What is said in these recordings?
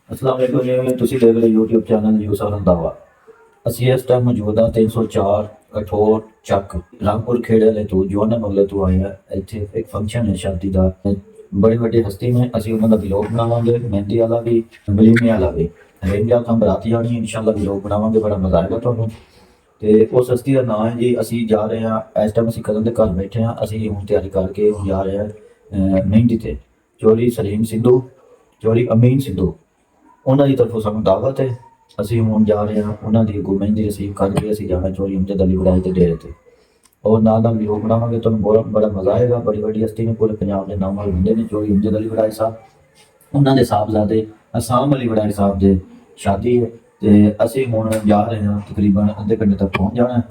अस्सलाम वालेकुम जी, ਤੁਸੀਂ ਦੇਖ ਰਹੇ YouTube ਚੈਨਲ ਯੂਸਫ ਰੰਧਾਵਾ। ਅਸੀਂ ਇਸ ਟਾਈਮ ਮੌਜੂਦ ਹਾਂ 304 ਕਠੋਰ ਚੱਕ ਰਾਮਪੁਰ ਖੇੜੇ ਵਾਲੇ ਤੋਂ ਜਵਾਨਾ ਮਹੱਲੇ ਤੋਂ ਆਏ ਹਾਂ। ਇੱਥੇ ਇੱਕ ਫੰਕਸ਼ਨ ਹੈ ਸ਼ਾਦੀ ਦਾ, ਬੜੀ ਵੱਡੀ ਹਸਤੀ ਨੇ। ਅਸੀਂ ਉਹਨਾਂ ਦਾ ਵਲੋਗ ਬਣਾਵਾਂਗੇ, ਮਹਿੰਦੀ ਵਾਲਾ ਵੀ, ਵਲੀਮੇ ਵਾਲਾ ਵੀ। ਰੇਂਜਾ ਤਾਂ ਬਰਾਤੀ ਆਣੀ ਹੈ, ਇਨਸ਼ਾਅੱਲਾ ਵਲੋਗ ਬਣਾਵਾਂਗੇ, ਬੜਾ ਮਜ਼ਾ ਆਏਗਾ ਤੁਹਾਨੂੰ। ਤੇ ਉਸ ਹਸਤੀ ਦਾ ਨਾਮ ਹੈ ਜੀ, ਅਸੀਂ ਜਾ ਰਹੇ ਹਾਂ ਇਸ ਟਾਈਮ, ਅਸੀਂ ਕਜ਼ਨ ਦੇ ਘਰ ਬੈਠੇ ਹਾਂ। ਅਸੀਂ ਹੁਣ ਤਿਆਰੀ ਕਰਕੇ ਹੁਣ ਜਾ ਰਹੇ ਹਾਂ ਮਹਿੰਦੀ ਤੇ। ਚੌਧਰੀ ਸਲੀਮ ਸਿੱਧੂ, ਚੌਧਰੀ ਅਮੀਨ ਸਿੱਧੂ, ਉਹਨਾਂ ਦੀ ਤਰਫੋਂ ਸਾਨੂੰ ਦਾਵਤ ਹੈ। ਅਸੀਂ ਹੁਣ ਜਾ ਰਹੇ ਹਾਂ ਉਹਨਾਂ ਦੀ ਅੱਗੋਂ ਮਹਿੰਦੀ ਰਿਸੀਵ ਕਰਕੇ ਅਸੀਂ ਜਾਣਾ ਚੌਧਰੀ ਅਮਜਦ ਅਲੀ ਵੜਾਈ ਦੇ ਡੇਰੇ ਤੇ। ਔਰ ਨਾਲ ਨਾਲ ਵੀਡੀਓ ਬਣਾਵਾਂਗੇ, ਤੁਹਾਨੂੰ ਬੜਾ ਮਜ਼ਾ ਆਏਗਾ। ਬੜੀ ਵੱਡੀ ਹਸਤੀ ਨੇ, ਪੂਰੇ ਪੰਜਾਬ ਦੇ ਨਾਮ ਵਾਲੇ ਹੁੰਦੇ ਨੇ ਚੌਧਰੀ ਅਮਜਦ ਅਲੀ ਵੜਾਈ ਸਾਹਿਬ। ਉਹਨਾਂ ਦੇ ਸਾਹਿਬਜ਼ਾਦੇ ਅਸਾਮ ਅਲੀ ਵੜਾਈ ਸਾਹਿਬ ਦੇ ਸ਼ਾਦੀ ਹੈ ਤੇ ਅਸੀਂ ਹੁਣ ਜਾ ਰਹੇ ਹਾਂ, ਤਕਰੀਬਨ ਅੱਧੇ ਘੰਟੇ ਤੱਕ ਪਹੁੰਚ ਜਾਣਾ।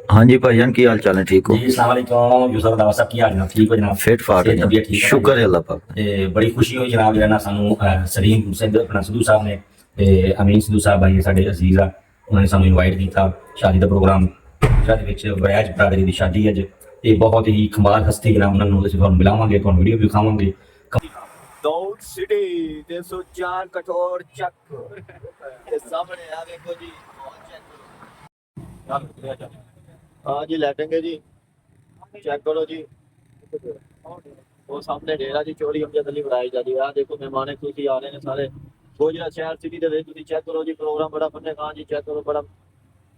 ਹਾਂਜੀ भाईजान, की हाल चाल है? ठीक हो जी? अस्सलाम वालेकुम यूसुफ रंधावा साहब, की हाल जनाब? ठीक हो जनाब? फिट फाट सेहत तबीयत ठीक है? शुक्र है अल्लाह पाक। ते बड़ी खुशी हुई जनाब, जो ना सानू सलीम सिद्धू साहब ने ते अमीन सिद्धू साहब भाई साडे अजीज आ, उन्होंने सानू इनवाइट किया शादी का प्रोग्राम ਜਿਹਦੇ ਵਿੱਚ ਵੈਜ ਬਰਾਦਰੀ ਦੀ ਸ਼ਾਦੀ ਅੱਜ ਤੇ ਬਹੁਤ ਹੀ ਕਮਾਲ ਹਸਤੀ ਜਨਾਬ, ਉਹਨਾਂ ਨੂੰ ਅਸੀਂ ਤੁਹਾਨੂੰ ਮਿਲਾਵਾਂਗੇ, ਤੁਹਾਨੂੰ ਵੀਡੀਓ ਵੀ ਦਿਖਾਵਾਂਗੇ। ਦੌੜ ਸਿਟੀ 304 ਕਠੋਰ ਚੱਕ ਦੇ ਸਾਹਮਣੇ ਆ ਦੇਖੋ ਜੀ, हाँ जी लैटेंगे जी, चेक करो जी। वो सामने डेरा जी चौधरी अमजद अली वड़ाई जाती है। देखो मेहमान खुशी आ रहे हैं सारे गोजरा शहर सिटी दे विच। चेक करो जी, प्रोग्राम बड़ा फन्ने खान जी, चेक करो, बड़ा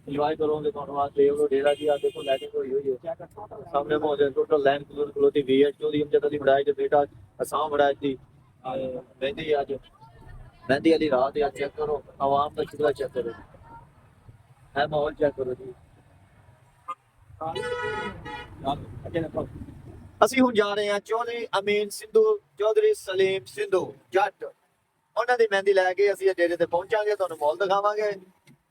इंजॉय करोगे। तुहानू आज देख लो डेरा जी, आ देखो लैटिंग हुई हुई है सामने मौजूद। टोटल लाइन खलोती हुई है चौधरी अमजद अली वड़ाई के बेटा असाम वड़ाई दी मेहंदी अज मेहंदी वाली रात है। चेक करो आवाम का चिल्ला, चेक करो है माहौल, चेक करो जी। ਅਸੀਂ ਹੁਣ ਜਾ ਰਹੇ ਹਾਂ ਚੌਧਰੀ ਅਮੀਨ ਸਿੱਧੂ, ਚੌਧਰੀ ਸਲੀਮ ਸਿੱਧੂ ਜੱਟ, ਉਹਨਾਂ ਦੀ ਮਹਿੰਦੀ ਲੈ ਕੇ ਅਸੀਂ ਡੇਰੇ ਤੇ ਪਹੁੰਚਾਂਗੇ। ਤੁਹਾਨੂੰ ਮਾਹੌਲ ਦਿਖਾਵਾਂਗੇ,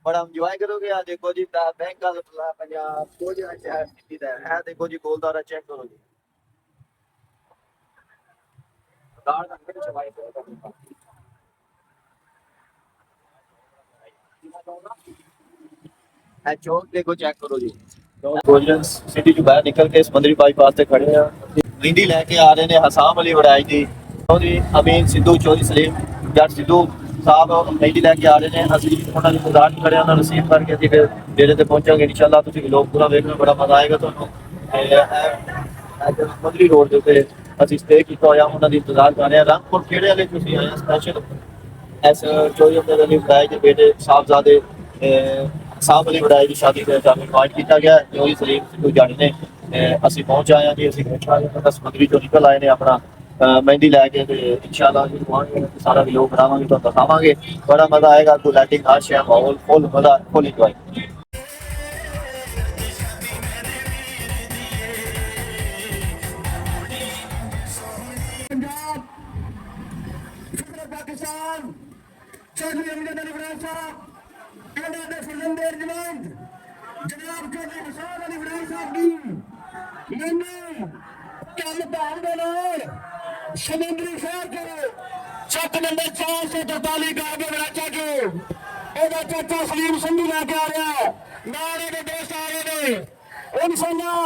ਬੜਾ ਇੰਜੋਏ ਕਰੋਗੇ। ਆ ਦੇਖੋ ਜੀ ਬੈਂਕ ਆਫ ਪੰਜਾਬ ਗੋਜਰਾ ਸ਼ਹਿਰ ਸਿਟੀ ਦਾ ਹੈ। ਦੇਖੋ ਜੀ ਗੋਲਦਾਰਾ, ਚੈੱਕ ਕਰੋ ਜੀ। है चौक देखो, चेक करो जी। गोजरन सिटी जो बाहर निकल के समंदरी बाईपास से खड़े हैं। मेहंदी लेके आ रहे हैं हसाम अली वड़ाई जी, चौधरी अमीन सिद्धू, चौधरी सलीम जट सिद्धू साहब मेहंदी लेके आ रहे हैं। ਅਸੀਂ ਉਹਨਾਂ ਦੀ ਇੰਤਜ਼ਾਰ ਕਰ ਰਹੇ ਹਾਂ, ਉਹਨਾਂ ਨੂੰ ਰਿਸੀਵ ਕਰਕੇ ਅਸੀਂ ਫਿਰ ਡੇਰੇ ਤੇ ਪਹੁੰਚਾਂਗੇ ਇਨਸ਼ਾਅੱਲਾ। ਤੁਸੀਂ ਲੋਕ ਪੂਰਾ ਵੇਖਣਾ, ਬੜਾ ਮਜ਼ਾ ਆਏਗਾ ਤੁਹਾਨੂੰ। ਸਮੰਦਰੀ ਰੋਡ ਦੇ ਉੱਤੇ ਅਸੀਂ ਸਟੇ ਕੀਤਾ ਹੋਇਆ, ਉਹਨਾਂ ਦੀ ਇੰਤਜ਼ਾਰ ਕਰ ਰਹੇ ਹਾਂ। ਰਾਮਪੁਰ ਖੇੜੇ ਵਾਲੇ ਤੁਸੀਂ ਆਏ ਸਪੈਸ਼ਲ ਐਸ ਚੌਧਰੀ ਅਮਜਦ ਅਲੀ ਵੜਾਈ ਦੇ ਬੇਟੇ ਸਾਹਿਬਜ਼ਾਦੇ साहब अली वड़ाई की शादी का इनवाइट किया गया। चौधरी सलीम सिद्धू जानी ने ਅਸੀਂ ਪਹੁੰਚ ਆਏ ਹਾਂ ਜੀ। ਅਸੀਂ ਸਮੁੰਦਰੀ ਤੋਂ ਨਿਕਲ ਆਏ ਨੇ ਆਪਣਾ ਮਹਿੰਦੀ ਲੈ ਕੇ ਤੇ ਇਨਸ਼ਾਅੱਲਾ ਅਸੀਂ ਪਹੁੰਚਾਂਗੇ, ਸਾਰਾ ਵੀ ਲੋਕ ਬਣਾਵਾਂਗੇ, ਤੁਹਾਨੂੰ ਦਿਖਾਵਾਂਗੇ, ਬੜਾ ਮਜ਼ਾ ਆਏਗਾ। ਕੋਈ ਲਾਈਟਿੰਗ ਹਰ ਸ਼ੈ ਮਾਹੌਲ ਫੁੱਲ ਮਜ਼ਾ, ਫੁੱਲ ਇੰਜੋਏ। पाकिस्तान चौधरी अमजद अली वड़ाई साहब जनाब चौधरी हसन अली वड़ाई साहब की मैंने कल भाव के समुद्री शहर के चक नंबर 443 का आगे वड़ाचा के चाचा सलीम सिद्धू लैके आ रहा है, नारे के दोस्त आ रहे हैं। इंशाअल्लाह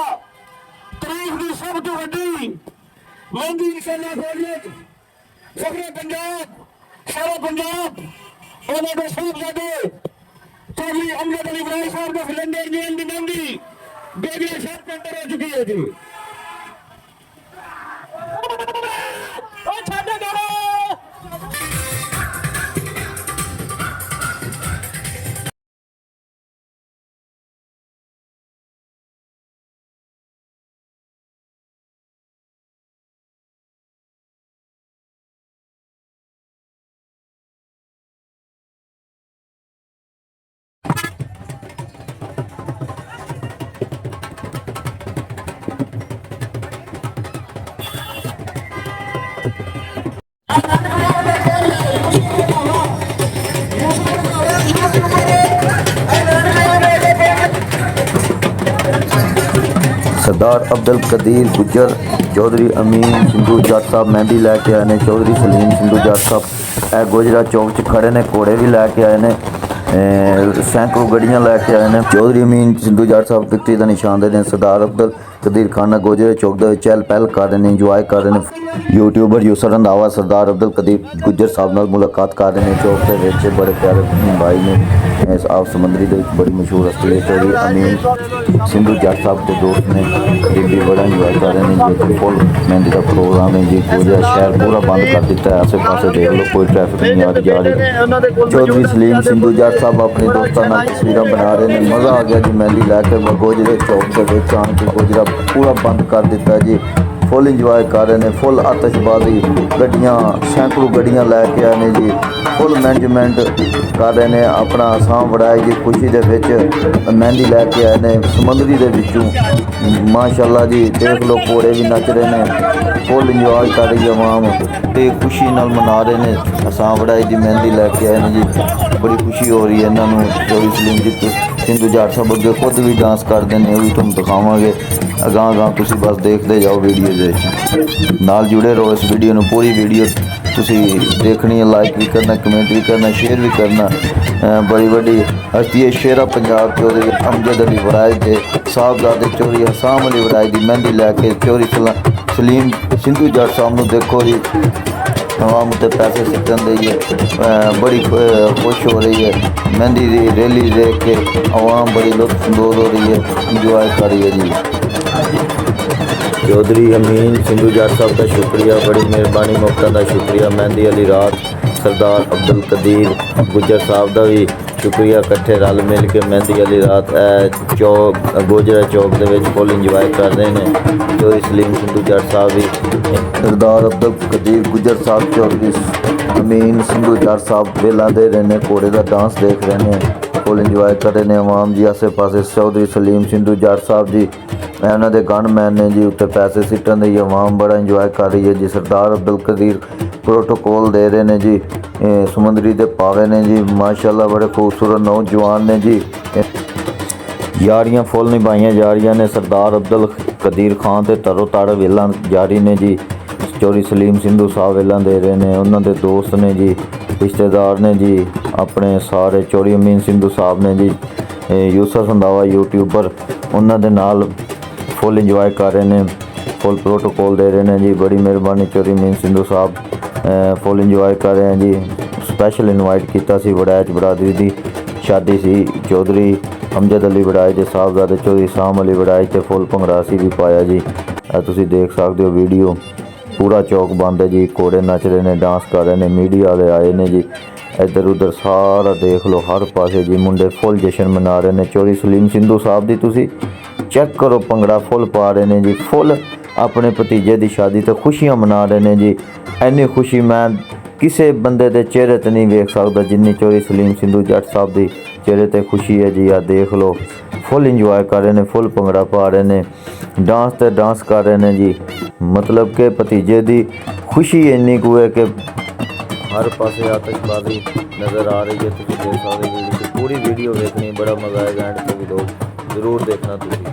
तारीख की सब तो वड्डी मेहंदी इंशाअल्लाह खोलिए सफरे पंजाब, सारा पंजाब उन्होंने को साहबजादे चौधरी अमजद अली वड़ाई साहब का सिलेंडर की मेहंदी बेगला शहर के अंदर हो चुकी है जी। सरदार अब्दुल कदीर गुज्जर, चौधरी अमीन सिद्धू जट साहब मेहंदी लैके आए ने। चौधरी सलीम सिद्धू जट साहब ए गोजरा चौक च खड़े ने, घोड़े भी लैके आए ने, सैकड़ों गड्डियां लैके आए ने। चौधरी अमीन सिद्धू जट साहब विक्ट्री का निशान दे ने। सरदार अब्दुल ਕਦੀਰ ਖਾਨਾ ਗੋਜਰੇ ਚੌਕ ਦੇ ਵਿੱਚ ਚਹਿਲ ਪਹਿਲ ਕਰ ਰਹੇ ਨੇ, ਇੰਜੋਏ ਕਰ ਰਹੇ ਨੇ। ਯੂਟਿਊਬਰ ਯੂਸਰ ਰੰਧਾਵਾ ਸਰਦਾਰ ਅਬਦੁਲ ਕਦੀਰ ਗੁੱਜਰ ਸਾਹਿਬ ਨਾਲ ਮੁਲਾਕਾਤ ਕਰ ਰਹੇ ਨੇ ਚੌਕ ਦੇ ਵਿੱਚ। ਬੜੇ ਪਿਆਰੇ ਭਾਈ ਨੇ ਇਸ ਆਪ ਸਮੁੰਦਰੀ ਦੇ ਵਿੱਚ ਬੜੀ ਮਸ਼ਹੂਰ ਹਸਤੀ ਹੈ ਚੌਧਰੀ ਅਮੀਨ ਸਿੰਧੂ ਜੱਟ ਸਾਹਿਬ ਦੇ ਦੋਸਤ ਨੇ। ਬੀਬੀ ਬੜਾ ਇੰਜੋਏ ਕਰ ਰਹੇ ਨੇ ਜੀ। ਫੁੱਲ ਮਹਿੰਦੀ ਦਾ ਪ੍ਰੋਗਰਾਮ ਹੈ ਜੀ। ਗੋਜਰਾ ਸ਼ਹਿਰ ਪੂਰਾ ਬੰਦ ਕਰ ਦਿੱਤਾ ਹੈ। ਆਸੇ ਪਾਸੇ ਦੇਖ ਲਓ ਕੋਈ ਟ੍ਰੈਫਿਕ ਨਹੀਂ ਆ ਜਾ ਰਹੀ। ਚੌਧਰੀ ਸਲੀਮ ਸਿੰਧੂ ਜੱਟ ਸਾਹਿਬ ਆਪਣੇ ਦੋਸਤਾਂ ਨਾਲ ਤਸਵੀਰਾਂ ਬਣਾ ਰਹੇ ਨੇ। ਮਜ਼ਾ ਆ ਗਿਆ ਜੀ ਮਹਿੰਦੀ ਲੈ ਕੇ ਗੋਜਰੇ ਚੌਕ ਦੇ ਵਿੱਚ ਆਣ ਕੇ। ਗੋਜਰਾ ਪੂਰਾ ਬੰਦ ਕਰ ਦਿੱਤਾ ਜੀ। ਫੁੱਲ ਇੰਜੋਏ ਕਰ ਰਹੇ ਨੇ। ਫੁੱਲ ਆਤਿਸ਼ਬਾਜ਼ੀ ਗੱਡੀਆਂ ਸੈਂਕੜੋ ਗੱਡੀਆਂ ਲੈ ਕੇ ਆਏ ਨੇ ਜੀ। ਫੁੱਲ ਮੈਨੇਜਮੈਂਟ ਕਰ ਰਹੇ ਨੇ। ਆਪਣਾ ਅਸਾਮ ਵੜਾਈ ਦੀ ਖੁਸ਼ੀ ਦੇ ਵਿੱਚ ਮਹਿੰਦੀ ਲੈ ਕੇ ਆਏ ਨੇ ਸਮੁੰਦਰੀ ਦੇ ਵਿੱਚੋਂ। ਮਾਸ਼ਾਅੱਲਾ ਜੀ ਦੇਖ ਲਓ ਘੋੜੇ ਵੀ ਨੱਚ ਰਹੇ ਨੇ। ਫੁੱਲ ਇੰਜੋਏ ਕਰ ਰਹੀ ਆਵਾਮ ਤੇ ਖੁਸ਼ੀ ਨਾਲ ਮਨਾ ਰਹੇ ਨੇ। ਅਸਾਮ ਵੜਾਈ ਦੀ ਮਹਿੰਦੀ ਲੈ ਕੇ ਆਏ ਨੇ ਜੀ। ਬੜੀ ਖੁਸ਼ੀ ਹੋ ਰਹੀ ਹੈ ਇਹਨਾਂ ਨੂੰ। ਚੌਧਰੀ ਸਲੀਮ ਜੀ ਸਿੰਧੂ ਜੱਟ ਸਾਹਿਬ ਅੱਗੇ ਖੁਦ ਵੀ ਡਾਂਸ ਕਰਦੇ ਨੇ, ਉਹ ਵੀ ਤੁਹਾਨੂੰ ਦਿਖਾਵਾਂਗੇ ਅਗਾਂਹ ਤੁਸੀਂ ਬਸ ਦੇਖਦੇ ਜਾਓ ਵੀਡੀਓ ਦੇ ਨਾਲ ਜੁੜੇ ਰਹੋ। ਇਸ ਵੀਡੀਓ ਨੂੰ ਪੂਰੀ ਵੀਡੀਓ ਤੁਸੀਂ ਦੇਖਣੀ ਹੈ, ਲਾਈਕ ਵੀ ਕਰਨਾ, ਕਮੈਂਟ ਵੀ ਕਰਨਾ, ਸ਼ੇਅਰ ਵੀ ਕਰਨਾ। ਬੜੀ ਵੱਡੀ ਹਸਤੀ ਹੈ ਸ਼ੇਰਾ ਪੰਜਾਬ ਚੌਧਰੀ ਅਮਜਦ ਅਲੀ ਵੜਾਈ ਦੇ ਸਾਹਿਬਜ਼ਾਦੇ ਚੌਧਰੀ ਹਸਾਮ ਅਲੀ ਵੜਾਈ ਦੀ ਮਹਿੰਦੀ ਲੈ ਕੇ ਚੌਧਰੀ ਸਲੀਮ ਸਿੰਧੂ ਜੱਟ ਸਾਹਿਬ ਨੂੰ ਦੇਖੋ ਜੀ ਆਵਾਮ ਉੱਤੇ ਪੈਸੇ ਸਿੱਟਣ ਦੀ ਹੈ। ਬੜੀ ਖੁਸ਼ ਹੋ ਰਹੀ ਹੈ ਮਹਿੰਦੀ ਦੀ ਰੈਲੀ ਦੇਖ ਕੇ। ਆਵਾਮ ਬੜੀ ਲੁਤਫ ਅੰਦੋਜ਼ ਹੋ ਰਹੀ ਹੈ, ਇੰਜੋਏ ਕਰ ਰਹੀ ਹੈ ਜੀ। ਚੌਧਰੀ ਅਮੀਨ ਸਿੰਧੂ ਜੱਟ ਸਾਹਿਬ ਦਾ ਸ਼ੁਕਰੀਆ, ਬੜੀ ਮਿਹਰਬਾਨੀ, ਮੌਕਾ ਦਾ ਸ਼ੁਕਰੀਆ। ਮਹਿੰਦੀ ਵਾਲੀ ਰਾਤ ਸਰਦਾਰ ਅਬਦੁਲ ਕਦੀਰ ਗੁੱਜਰ ਸਾਹਿਬ ਦਾ ਵੀ ਸ਼ੁਕਰੀਆ। ਇਕੱਠੇ ਰਲ ਮਿਲ ਕੇ ਮਹਿੰਦੀ ਵਾਲੀ ਰਾਤ ਚੌਕ ਗੋਜਰਾ ਚੌਕ ਦੇ ਵਿੱਚ ਫੁੱਲ ਇੰਜੋਏ ਕਰ ਰਹੇ ਨੇ। ਚੌਧਰੀ ਸਲੀਮ ਸਿੰਧੂ ਜੱਟ ਸਾਹਿਬ ਵੀ ਸਰਦਾਰ ਅਬਦੁਲ ਕਦੀਰ ਗੁੱਜਰ ਸਾਹਿਬ ਚੌਧਰੀ ਅਮੀਨ ਸਿੰਧੂ ਜੱਟ ਸਾਹਿਬ ਵੇਲਾ ਦੇ ਰਹੇ ਨੇ। ਘੋੜੇ ਦਾ ਡਾਂਸ ਦੇਖ ਰਹੇ ਨੇ, ਫੁੱਲ ਇੰਜੋਏ ਕਰ ਰਹੇ ਨੇ ਆਵਾਮ ਜੀ। ਆਸੇ ਪਾਸੇ ਚੌਧਰੀ ਸਲੀਮ ਸਿੰਧੂ ਜੱਟ ਸਾਹਿਬ ਜੀ ਇਹਨਾਂ ਦੇ ਗਨਮੈਨ ਨੇ ਜੀ, ਉੱਤੇ ਪੈਸੇ ਸਿੱਟਣ ਦੀ ਆਵਾਮ ਬੜਾ ਇੰਜੋਏ ਕਰ ਰਹੀ ਹੈ ਜੀ। ਸਰਦਾਰ ਅਬਦੁਲ ਕਦੀਰ ਪ੍ਰੋਟੋਕੋਲ ਦੇ ਰਹੇ ਨੇ ਜੀ। ਸਮੁੰਦਰੀ ਦੇ ਪਾਵੇ ਨੇ ਜੀ, ਮਾਸ਼ਾਅੱਲਾ ਬੜੇ ਖੂਬਸੂਰਤ ਨੌਜਵਾਨ ਨੇ ਜੀ। ਯਾਰੀਆਂ ਫੁੱਲ ਨਿਭਾਈਆਂ ਜਾ ਰਹੀਆਂ ਨੇ। ਸਰਦਾਰ ਅਬਦੁਲ ਕਦੀਰ ਖਾਨ ਤੇ ਤਰੋ ਤਾੜ ਵੇਲਾਂ ਜਾਰੀ ਨੇ ਜੀ। ਚੌਧਰੀ ਸਲੀਮ ਸਿੰਧੂ ਸਾਹਿਬ ਵੇਲਾਂ ਦੇ ਰਹੇ ਨੇ, ਉਹਨਾਂ ਦੇ ਦੋਸਤ ਨੇ ਜੀ, ਰਿਸ਼ਤੇਦਾਰ ਨੇ ਜੀ ਆਪਣੇ ਸਾਰੇ। ਚੌਧਰੀ ਅਮੀਨ ਸਿੰਧੂ ਸਾਹਿਬ ਨੇ ਜੀ ਯੂਸਰ ਰੰਧਾਵਾ ਯੂਟਿਊਬਰ, ਉਹਨਾਂ ਦੇ ਨਾਲ ਫੁੱਲ ਇੰਜੋਏ ਕਰ ਰਹੇ ਨੇ, ਫੁੱਲ ਪ੍ਰੋਟੋਕੋਲ ਦੇ ਰਹੇ ਨੇ ਜੀ। ਬੜੀ ਮਿਹਰਬਾਨੀ ਚੌਧਰੀ ਅਮੀਨ ਸਿੰਧੂ ਸਾਹਿਬ ਫੁੱਲ ਇੰਜੋਏ ਕਰ ਰਹੇ ਜੀ। ਸਪੈਸ਼ਲ ਇਨਵਾਈਟ ਕੀਤਾ ਸੀ ਵੜੈਚ ਬਰਾਦਰੀ ਦੀ ਸ਼ਾਦੀ ਸੀ ਚੌਧਰੀ ਅਮਜਦ ਅਲੀ ਵੜਾਈ ਦੇ ਸਾਹਿਬਜ਼ਾਦੇ ਚੌਧਰੀ ਸਾਮ ਅਲੀ ਵੜਾਈ ਤੇ ਫੁੱਲ ਭੰਗੜਾ ਸੀ ਵੀ ਪਾਇਆ ਜੀ। ਤੁਸੀਂ ਦੇਖ ਸਕਦੇ ਹੋ ਵੀਡੀਓ। ਪੂਰਾ ਚੌਕ ਬੰਦ ਹੈ ਜੀ। ਘੋੜੇ ਨੱਚ ਰਹੇ ਨੇ, ਡਾਂਸ ਕਰ ਰਹੇ ਨੇ, ਮੀਡੀਆ ਵਾਲੇ ਆਏ ਨੇ ਜੀ। ਇੱਧਰ ਉੱਧਰ ਸਾਰਾ ਦੇਖ ਲਓ ਹਰ ਪਾਸੇ ਜੀ ਮੁੰਡੇ ਫੁੱਲ ਜਸ਼ਨ ਮਨਾ ਰਹੇ ਨੇ। ਚੌਧਰੀ ਸਲੀਮ ਸਿੰਧੂ ਸਾਹਿਬ ਦੀ ਤੁਸੀਂ ਚੈੱਕ ਕਰੋ ਭੰਗੜਾ ਫੁੱਲ ਪਾ ਰਹੇ ਨੇ ਜੀ। ਫੁੱਲ ਆਪਣੇ ਭਤੀਜੇ ਦੀ ਸ਼ਾਦੀ ਤੇ ਖੁਸ਼ੀਆਂ ਮਨਾ ਰਹੇ ਨੇ ਜੀ। ਇੰਨੀ ਖੁਸ਼ੀ ਮੈਂ ਕਿਸੇ ਬੰਦੇ ਦੇ ਚਿਹਰੇ ਤੇ ਨਹੀਂ ਵੇਖ ਸਕਦਾ ਜਿੰਨੀ ਚੌਧਰੀ ਸਲੀਮ ਸਿੰਧੂ ਜੱਟ ਸਾਹਿਬ ਦੀ ਚਿਹਰੇ ਤੇ ਖੁਸ਼ੀ ਹੈ ਜੀ। ਆ ਦੇਖ ਲਓ ਫੁੱਲ ਇੰਜੋਏ ਕਰ ਰਹੇ ਨੇ, ਫੁੱਲ ਭੰਗੜਾ ਪਾ ਰਹੇ ਨੇ, ਡਾਂਸ ਤੇ ਡਾਂਸ ਕਰ ਰਹੇ ਨੇ ਜੀ। ਮਤਲਬ ਕਿ ਭਤੀਜੇ ਦੀ ਖੁਸ਼ੀ ਇੰਨੀ ਕੁ ਹੈ ਕਿ ਹਰ ਪਾਸੇ ਆਤਿਸ਼ਬਾਜ਼ੀ ਨਜ਼ਰ ਆ ਰਹੀ ਹੈ। ਤੁਸੀਂ ਦੇਖ ਸਕਦੇ ਵੀਡੀਓ, ਪੂਰੀ ਵੀਡੀਓ ਵੇਖਣੀ, ਬੜਾ ਮਜ਼ਾ ਆਏਗਾ। ਐਂਡ ਤੇ ਵੀ ਲੋਕ ਜ਼ਰੂਰ ਦੇਖਣਾ ਤੁਸੀਂ।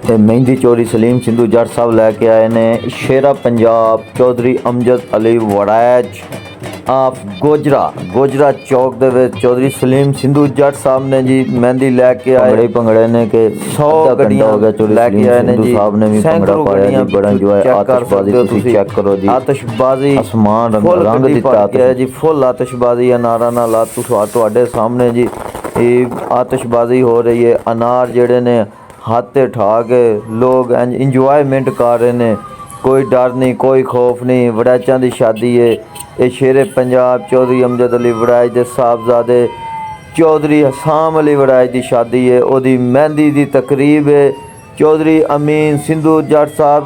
ਤੇ ਮਹਿੰਦੀ ਚੌਧਰੀ ਸਲੀਮ ਸਿੰਧੂ ਜੱਟ ਸਾਹਿਬ ਲੈ ਕੇ ਆਏ ਨੇ ਸ਼ੇਰਾ ਪੰਜਾਬ ਚੌਧਰੀ ਅਮਜਦ ਅਲੀ ਵੜੈਚ ਆਪ ਗੋਜਰਾ ਚੌਕ ਦੇ ਵਿੱਚ। ਚੌਧਰੀ ਸਲੀਮ ਸਿੰਧੂ ਜੱਟ ਸਾਹਿਬ ਨੇ ਜੀ ਮਹਿੰਦੀ ਲੈ ਕੇ ਆਏ ਭੰਗੜੇ ਨੇ ਕਿ 100 ਗੱਡੀਆਂ ਹੋ ਗਿਆ। ਚੌਧਰੀ ਲੈ ਕੇ ਆਏ ਨੇ ਜੀ, ਸਾਹਿਬ ਨੇ ਵੀ ਭੰਗੜਾ ਪਾਇਆ ਜੀ। ਬੜਾ ਇੰਜੋਏ ਆਤਿਸ਼ਬਾਜ਼ੀ ਤੁਸੀਂ ਚੈੱਕ ਕਰੋ ਜੀ। ਆਤਿਸ਼ਬਾਜ਼ੀ ਅਸਮਾਨ ਰੰਗ ਦਿੱਤਾ ਹੈ ਜੀ। ਫੁੱਲ ਆਤਿਸ਼ਬਾਜ਼ੀ ਅਨਾਰਾਂ ਨਾਲ ਤੁਹਾਡੇ ਸਾਹਮਣੇ ਜੀ ਇਹ ਆਤਿਸ਼ਬਾਜ਼ੀ ਹੋ ਰਹੀ ਹੈ। ਅਨਾਰ ਜਿਹੜੇ ਨੇ ਹੱਥ ਤੇ ਠਾ ਕੇ ਲੋਕ ਇੰਜੋਏਮੈਂਟ ਕਰ ਰਹੇ ਨੇ। ਕੋਈ ਡਰ ਨਹੀਂ, ਕੋਈ ਖੌਫ ਨਹੀਂ। ਵੜੈਚਾਂ ਦੀ ਸ਼ਾਦੀ ਹੈ। ਇਹ ਸ਼ੇਰੇ ਪੰਜਾਬ ਚੌਧਰੀ ਅਮਜਦ ਅਲੀ ਵੜਾਈ ਦੇ ਸਾਹਿਬਜ਼ਾਦੇ ਚੌਧਰੀ ਹਸਾਮ ਅਲੀ ਵੜਾਈ ਦੀ ਸ਼ਾਦੀ ਹੈ। ਉਹਦੀ ਮਹਿੰਦੀ ਦੀ ਤਕਰੀਬ ਹੈ। ਚੌਧਰੀ ਅਮੀਨ ਸਿੰਧੂ ਜੱਟ ਸਾਹਿਬ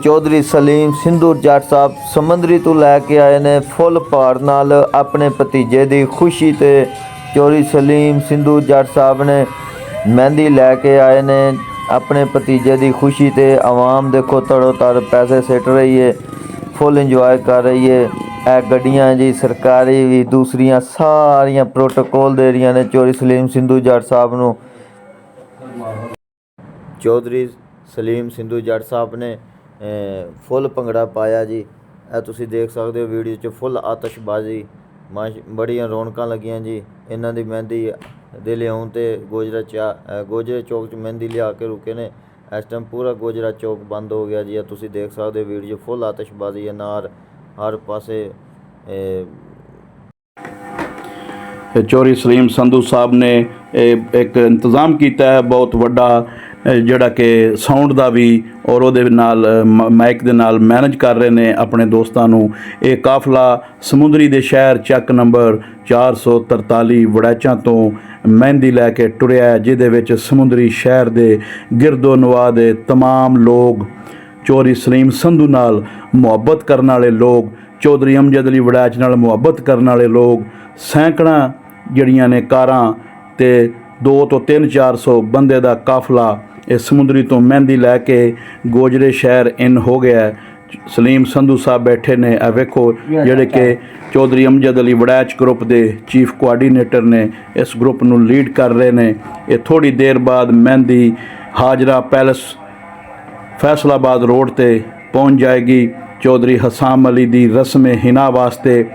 ਚੌਧਰੀ ਸਲੀਮ ਸਿੰਧੂ ਜੱਟ ਸਾਹਿਬ ਸਮੁੰਦਰੀ ਤੋਂ ਲੈ ਕੇ ਆਏ ਨੇ ਫੁੱਲ ਭਾਰ ਨਾਲ ਆਪਣੇ ਭਤੀਜੇ ਦੀ ਖੁਸ਼ੀ ਤੇ। ਚੌਧਰੀ ਸਲੀਮ ਸਿੰਧੂ ਜੱਟ ਸਾਹਿਬ ਨੇ ਮਹਿੰਦੀ ਲੈ ਕੇ ਆਏ ਨੇ ਆਪਣੇ ਭਤੀਜੇ ਦੀ ਖੁਸ਼ੀ ਤੇ। ਆਵਾਮ ਦੇਖੋ ਤੜੋ ਤੜ ਪੈਸੇ ਸਿੱਟ ਰਹੀ ਹੈ, ਫੁੱਲ ਇੰਜੋਏ ਕਰ ਰਹੀ ਹੈ। ਇਹ ਗੱਡੀਆਂ ਜੀ ਸਰਕਾਰੀ ਵੀ ਦੂਸਰੀਆਂ ਸਾਰੀਆਂ ਪ੍ਰੋਟੋਕੋਲ ਦੇ ਰਹੀਆਂ ਨੇ ਚੌਧਰੀ ਸਲੀਮ ਸਿੰਧੂ ਜੱਟ ਸਾਹਿਬ ਨੂੰ। ਚੌਧਰੀ ਸਲੀਮ ਸਿੰਧੂ ਜੱਟ ਸਾਹਿਬ ਨੇ ਫੁੱਲ ਭੰਗੜਾ ਪਾਇਆ ਜੀ। ਇਹ ਤੁਸੀਂ ਦੇਖ ਸਕਦੇ ਹੋ ਵੀਡੀਓ 'ਚ। ਫੁੱਲ ਆਤਿਸ਼ਬਾਜ਼ੀ ਬੜੀਆਂ ਰੌਣਕਾਂ ਲੱਗੀਆਂ ਜੀ। ਇਹਨਾਂ ਦੀ ਮਹਿੰਦੀ ਦੇ ਲਿਆਉਣ 'ਤੇ ਗੋਜਰਾ ਚੌਕ 'ਚ ਮਹਿੰਦੀ ਲਿਆ ਕੇ ਰੁਕੇ ਨੇ। ਇਸ ਟਾਈਮ ਪੂਰਾ ਗੋਜਰਾ ਚੌਕ ਬੰਦ ਹੋ ਗਿਆ ਜੀ। ਆ ਤੁਸੀਂ ਦੇਖ ਸਕਦੇ ਹੋ ਵੀਡੀਓ, ਫੁੱਲ ਆਤਿਸ਼ਬਾਜ਼ੀ ਹੈ ਨਾਰ ਹਰ ਪਾਸੇ। ਚੌਧਰੀ ਸਲੀਮ ਸੰਧੂ ਸਾਹਿਬ ਨੇ ਇੱਕ ਇੰਤਜ਼ਾਮ ਕੀਤਾ ਹੈ ਬਹੁਤ ਵੱਡਾ, ਜਿਹੜਾ ਕਿ ਸਾਊਂਡ ਦਾ ਵੀ ਔਰ ਉਹਦੇ ਨਾਲ ਮਾਈਕ ਦੇ ਨਾਲ ਮੈਨੇਜ ਕਰ ਰਹੇ ਨੇ ਆਪਣੇ ਦੋਸਤਾਂ ਨੂੰ। ਇਹ ਕਾਫਲਾ ਸਮੁੰਦਰੀ ਦੇ ਸ਼ਹਿਰ ਚੱਕ ਨੰਬਰ 443 ਵੜੈਚਾਂ ਤੋਂ ਮਹਿੰਦੀ ਲੈ ਕੇ ਟੁਰਿਆ, ਜਿਹਦੇ ਵਿੱਚ ਸਮੁੰਦਰੀ ਸ਼ਹਿਰ ਦੇ ਗਿਰਦੋ ਨਵਾਹ ਦੇ तमाम ਲੋਕ, ਚੌਧਰੀ ਸਲੀਮ ਸੰਧੂ ਨਾਲ ਮੁਹੱਬਤ ਕਰਨ ਵਾਲੇ ਲੋਕ, ਚੌਧਰੀ ਅਮਜਦ ਅਲੀ ਵੜੈਚ ਨਾਲ ਮੁਹੱਬਤ ਕਰਨ ਵਾਲੇ ਲੋਕ, ਸੈਂਕੜਾਂ ਜਿਹੜੀਆਂ ਨੇ ਕਾਰਾਂ ਤੇ 200 ਤੋਂ 300-400 ਬੰਦੇ ਦਾ ਕਾਫਲਾ ਇਹ ਸਮੁੰਦਰੀ ਤੋਂ ਮਹਿੰਦੀ ਲੈ ਕੇ ਗੋਜਰੇ ਸ਼ਹਿਰ ਇਨ ਹੋ ਗਿਆ। ਸਲੀਮ ਸੰਧੂ ਸਾਹਿਬ ਬੈਠੇ ਨੇ, ਇਹ ਵੇਖੋ, ਜਿਹੜੇ ਕਿ ਚੌਧਰੀ ਅਮਜਦ ਅਲੀ ਵੜੈਚ ਗਰੁੱਪ ਦੇ ਚੀਫ ਕੋਆਰਡੀਨੇਟਰ ਨੇ, ਇਸ ਗਰੁੱਪ ਨੂੰ ਲੀਡ ਕਰ ਰਹੇ ਨੇ। ਇਹ ਥੋੜ੍ਹੀ ਦੇਰ ਬਾਅਦ ਮਹਿੰਦੀ ਹਾਜਰਾ ਪੈਲਸ ਫੈਸਲਾਬਾਦ ਰੋਡ ਤੇ ਪਹੁੰਚ ਜਾਏਗੀ ਚੌਧਰੀ ਹਸਾਮ ਅਲੀ ਦੀ ਰਸਮ ਹਿਨਾ ਵਾਸਤੇ।